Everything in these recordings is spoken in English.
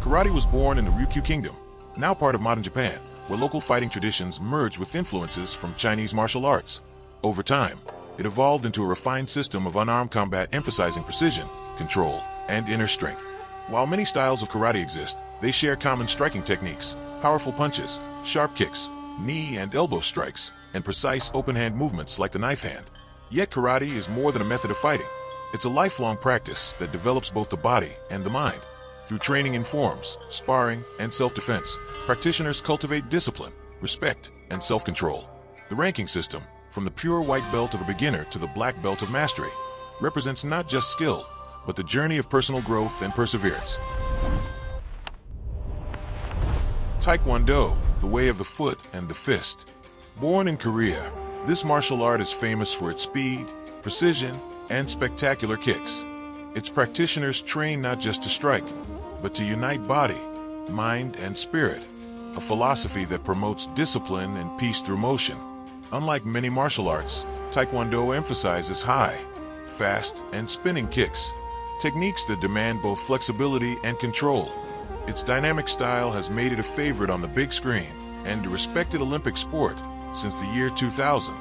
Karate was born in the Ryukyu Kingdom, now part of modern Japan, where local fighting traditions merge with influences from Chinese martial arts. Over time, it evolved into a refined system of unarmed combat emphasizing precision, control, and inner strength. While many styles of karate exist, they share common striking techniques, powerful punches, sharp kicks, knee and elbow strikes, and precise open-hand movements like the knife hand. Yet karate is more than a method of fighting. It's a lifelong practice that develops both the body and the mind. Through training in forms, sparring, and self-defense, practitioners cultivate discipline, respect, and self-control. The ranking system, from the pure white belt of a beginner to the black belt of mastery, represents not just skill, but the journey of personal growth and perseverance. Taekwondo, the way of the foot and the fist. Born in Korea, this martial art is famous for its speed, precision, and spectacular kicks. Its practitioners train not just to strike, but to unite body, mind, and spirit, a philosophy that promotes discipline and peace through motion. Unlike many martial arts, Taekwondo emphasizes high, fast, and spinning kicks, techniques that demand both flexibility and control. Its dynamic style has made it a favorite on the big screen and a respected Olympic sport since the year 2000.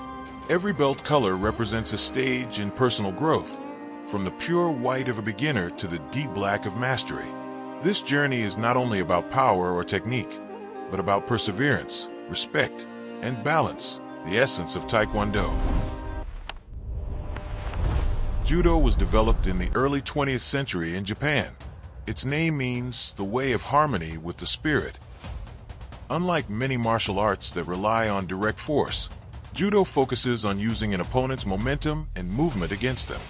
Every belt color represents a stage in personal growth, from the pure white of a beginner to the deep black of mastery. This journey is not only about power or technique, but about perseverance, respect, and balance, the essence of Taekwondo. Judo was developed in the early 20th century in Japan. Its name means the way of harmony with the spirit. Unlike many martial arts that rely on direct force, Judo focuses on using an opponent's momentum and movement against them.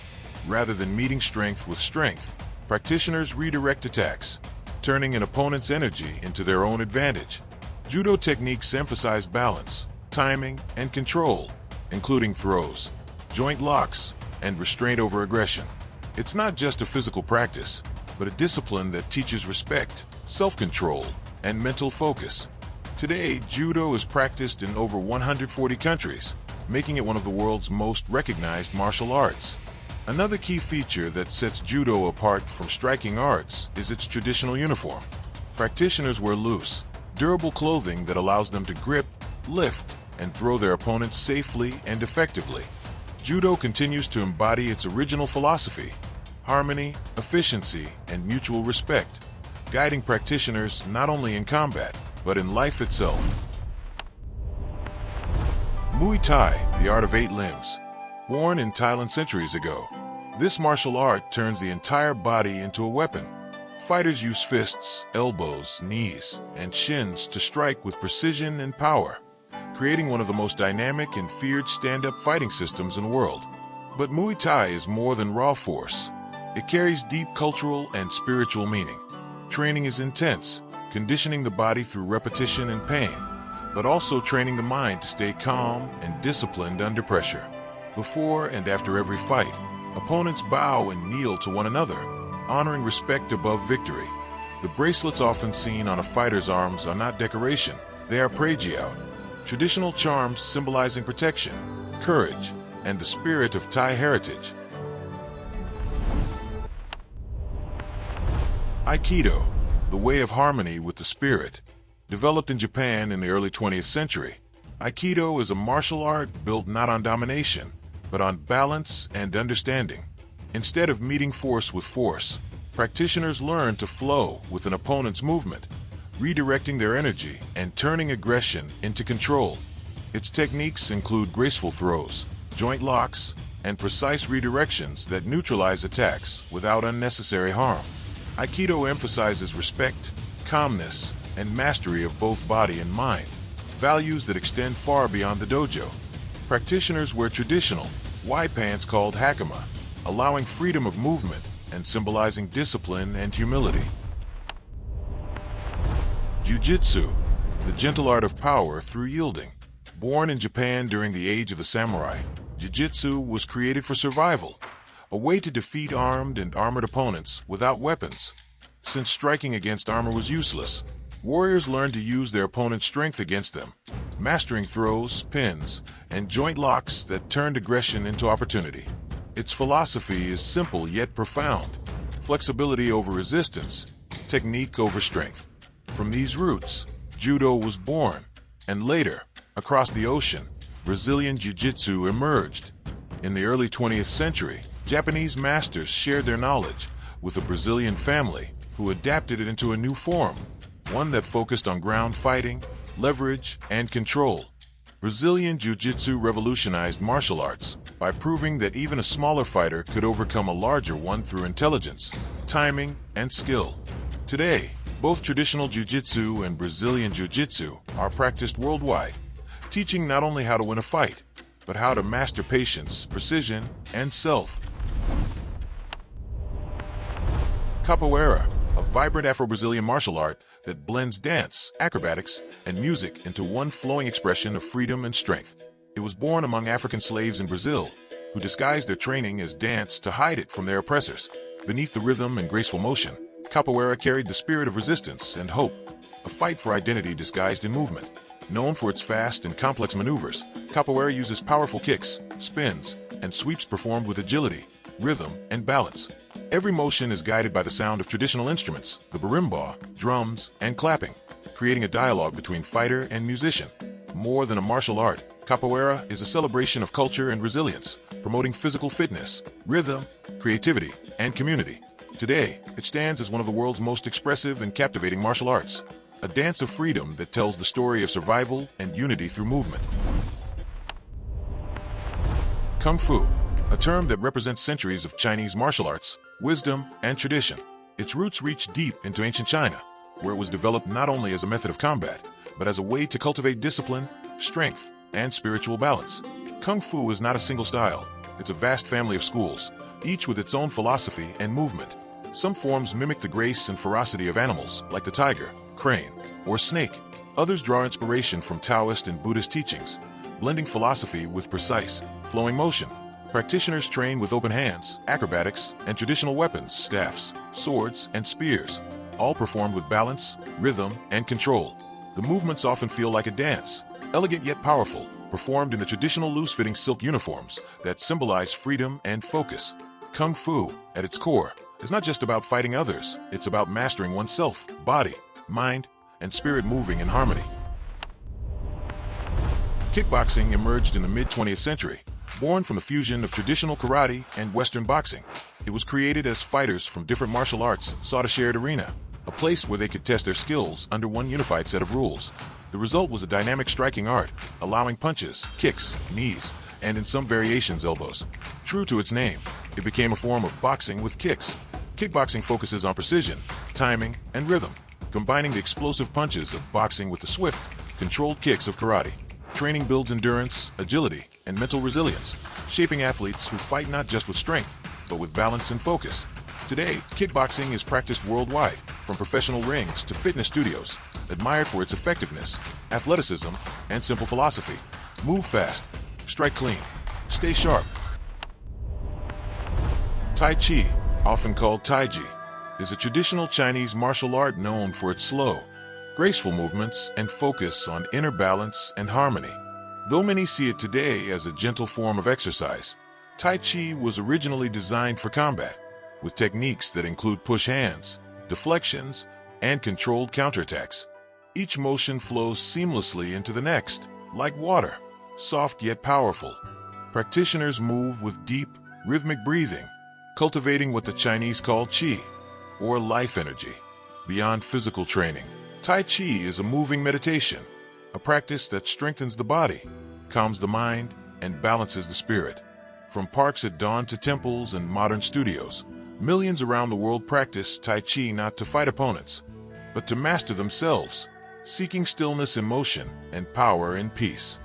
Rather than meeting strength with strength, practitioners redirect attacks, turning an opponent's energy into their own advantage. Judo techniques emphasize balance, timing, and control, including throws, joint locks, and restraint over aggression. It's not just a physical practice, but a discipline that teaches respect, self-control, and mental focus. Today, Judo is practiced in over 140 countries, making it one of the world's most recognized martial arts. Another key feature that sets Judo apart from striking arts is its traditional uniform. Practitioners wear loose, durable clothing that allows them to grip, lift, and throw their opponents safely and effectively. Judo continues to embody its original philosophy: harmony, efficiency, and mutual respect, guiding practitioners not only in combat, but in life itself. Muay Thai, the art of 8 limbs. Born in Thailand centuries ago, this martial art turns the entire body into a weapon. Fighters use fists, elbows, knees, and shins to strike with precision and power, creating one of the most dynamic and feared stand-up fighting systems in the world. But Muay Thai is more than raw force. It carries deep cultural and spiritual meaning. Training is intense, conditioning the body through repetition and pain, but also training the mind to stay calm and disciplined under pressure. Before and after every fight, opponents bow and kneel to one another, honoring respect above victory. The bracelets often seen on a fighter's arms are not decoration, they are praejiao, traditional charms symbolizing protection, courage, and the spirit of Thai heritage. Aikido, the way of harmony with the spirit. Developed in Japan in the early 20th century, Aikido is a martial art built not on domination, but on balance and understanding. Instead of meeting force with force, practitioners learn to flow with an opponent's movement, redirecting their energy and turning aggression into control. Its techniques include graceful throws, joint locks, and precise redirections that neutralize attacks without unnecessary harm. Aikido emphasizes respect, calmness, and mastery of both body and mind, values that extend far beyond the dojo. Practitioners wear traditional, wide pants called hakama, allowing freedom of movement and symbolizing discipline and humility. Jiujitsu, the gentle art of power through yielding. Born in Japan during the age of the samurai, Jiu-Jitsu was created for survival, a way to defeat armed and armored opponents without weapons. Since striking against armor was useless, warriors learned to use their opponent's strength against them, mastering throws, pins, and joint locks that turned aggression into opportunity. Its philosophy is simple yet profound: flexibility over resistance, technique over strength. From these roots, Judo was born, and later, across the ocean, Brazilian Jiu-Jitsu emerged. In the early 20th century, Japanese masters shared their knowledge with a Brazilian family who adapted it into a new form, one that focused on ground fighting, leverage, and control. Brazilian Jiu-Jitsu revolutionized martial arts by proving that even a smaller fighter could overcome a larger one through intelligence, timing, and skill. Today, both traditional Jiu-Jitsu and Brazilian Jiu-Jitsu are practiced worldwide, teaching not only how to win a fight, but how to master patience, precision, and self. Capoeira, a vibrant Afro-Brazilian martial art that blends dance, acrobatics, and music into one flowing expression of freedom and strength. It was born among African slaves in Brazil, who disguised their training as dance to hide it from their oppressors. Beneath the rhythm and graceful motion, Capoeira carried the spirit of resistance and hope, a fight for identity disguised in movement. Known for its fast and complex maneuvers, Capoeira uses powerful kicks, spins, and sweeps performed with agility, rhythm, and balance. Every motion is guided by the sound of traditional instruments, the berimbau, drums, and clapping, creating a dialogue between fighter and musician. More than a martial art, Capoeira is a celebration of culture and resilience, promoting physical fitness, rhythm, creativity, and community. Today, it stands as one of the world's most expressive and captivating martial arts, a dance of freedom that tells the story of survival and unity through movement. Kung Fu, a term that represents centuries of Chinese martial arts, wisdom, and tradition. Its roots reach deep into ancient China, where it was developed not only as a method of combat, but as a way to cultivate discipline, strength, and spiritual balance. Kung Fu is not a single style. It's a vast family of schools, each with its own philosophy and movement. Some forms mimic the grace and ferocity of animals, like the tiger, crane, or snake. Others draw inspiration from Taoist and Buddhist teachings, blending philosophy with precise, flowing motion. Practitioners train with open hands, acrobatics, and traditional weapons, staffs, swords, and spears, all performed with balance, rhythm, and control. The movements often feel like a dance, elegant yet powerful, performed in the traditional loose-fitting silk uniforms that symbolize freedom and focus. Kung Fu, at its core, is not just about fighting others, it's about mastering oneself, body, mind, and spirit moving in harmony. Kickboxing emerged in the mid-20th century, born from the fusion of traditional karate and Western boxing. It was created as fighters from different martial arts sought a shared arena, a place where they could test their skills under one unified set of rules. The result was a dynamic striking art, allowing punches, kicks, knees, and in some variations elbows. True to its name, it became a form of boxing with kicks. Kickboxing focuses on precision, timing, and rhythm, combining the explosive punches of boxing with the swift, controlled kicks of karate. Training builds endurance, agility, and mental resilience, shaping athletes who fight not just with strength, but with balance and focus. Today, kickboxing is practiced worldwide, from professional rings to fitness studios, admired for its effectiveness, athleticism, and simple philosophy. Move fast, strike clean, stay sharp. Tai Chi, often called Taiji, is a traditional Chinese martial art known for its slow, graceful movements and focus on inner balance and harmony. Though many see it today as a gentle form of exercise, Tai Chi was originally designed for combat, with techniques that include push hands, deflections, and controlled counterattacks. Each motion flows seamlessly into the next, like water, soft yet powerful. Practitioners move with deep, rhythmic breathing, cultivating what the Chinese call qi, or life energy. Beyond physical training, Tai Chi is a moving meditation, a practice that strengthens the body, calms the mind, and balances the spirit. From parks at dawn to temples and modern studios, millions around the world practice Tai Chi not to fight opponents, but to master themselves, seeking stillness in motion and power in peace.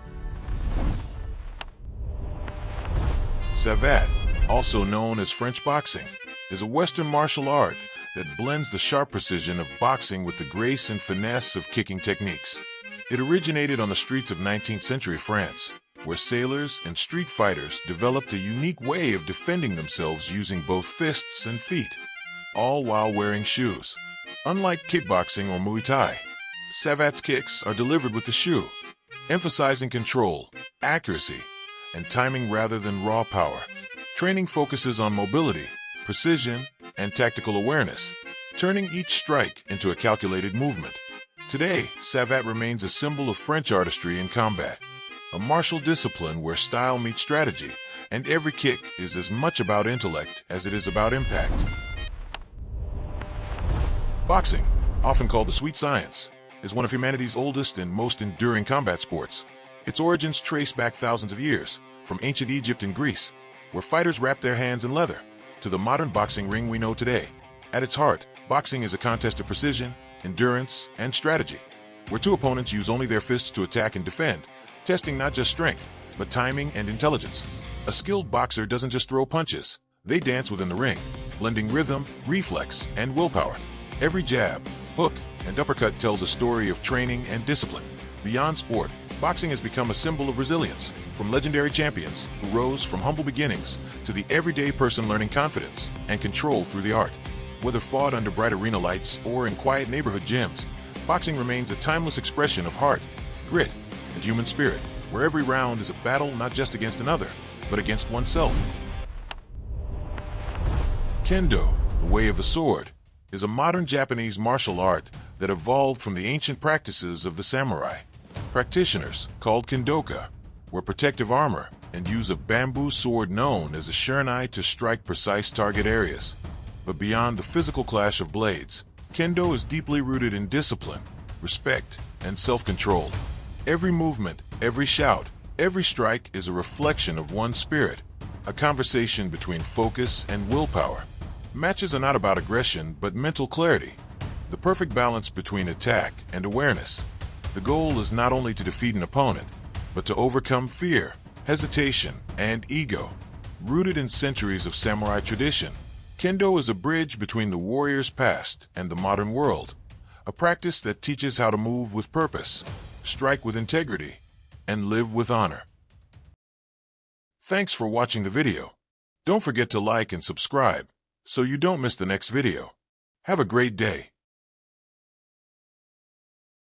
Savate, also known as French boxing, is a Western martial art that blends the sharp precision of boxing with the grace and finesse of kicking techniques. It originated on the streets of 19th century France, where sailors and street fighters developed a unique way of defending themselves using both fists and feet, all while wearing shoes. Unlike kickboxing or Muay Thai, Savate's kicks are delivered with the shoe, emphasizing control, accuracy, and timing rather than raw power. Training focuses on mobility, precision, and tactical awareness, turning each strike into a calculated movement. Today, Savate remains a symbol of French artistry in combat, a martial discipline where style meets strategy, and every kick is as much about intellect as it is about impact. Boxing, often called the sweet science, is one of humanity's oldest and most enduring combat sports. Its origins trace back thousands of years, from ancient Egypt and Greece, where fighters wrapped their hands in leather, to the modern boxing ring we know today. At its heart, boxing is a contest of precision, endurance, and strategy, where two opponents use only their fists to attack and defend, testing not just strength, but timing and intelligence. A skilled boxer doesn't just throw punches, they dance within the ring, blending rhythm, reflex, and willpower. Every jab, hook, and uppercut tells a story of training and discipline. Beyond sport, boxing has become a symbol of resilience, from legendary champions who rose from humble beginnings to the everyday person learning confidence and control through the art. Whether fought under bright arena lights or in quiet neighborhood gyms, boxing remains a timeless expression of heart, grit, and human spirit, where every round is a battle not just against another, but against oneself. Kendo, the way of the sword, is a modern Japanese martial art that evolved from the ancient practices of the samurai. Practitioners, called kendoka, wear protective armor and use a bamboo sword known as a shiranai to strike precise target areas. But beyond the physical clash of blades, Kendo is deeply rooted in discipline, respect, and self-control. Every movement, every shout, every strike is a reflection of one's spirit, a conversation between focus and willpower. Matches are not about aggression, but mental clarity, the perfect balance between attack and awareness. The goal is not only to defeat an opponent, but to overcome fear, hesitation, and ego. Rooted in centuries of samurai tradition, Kendo is a bridge between the warrior's past and the modern world, a practice that teaches how to move with purpose, strike with integrity, and live with honor. Thanks for watching the video. Don't forget to like and subscribe so you don't miss the next video. Have a great day.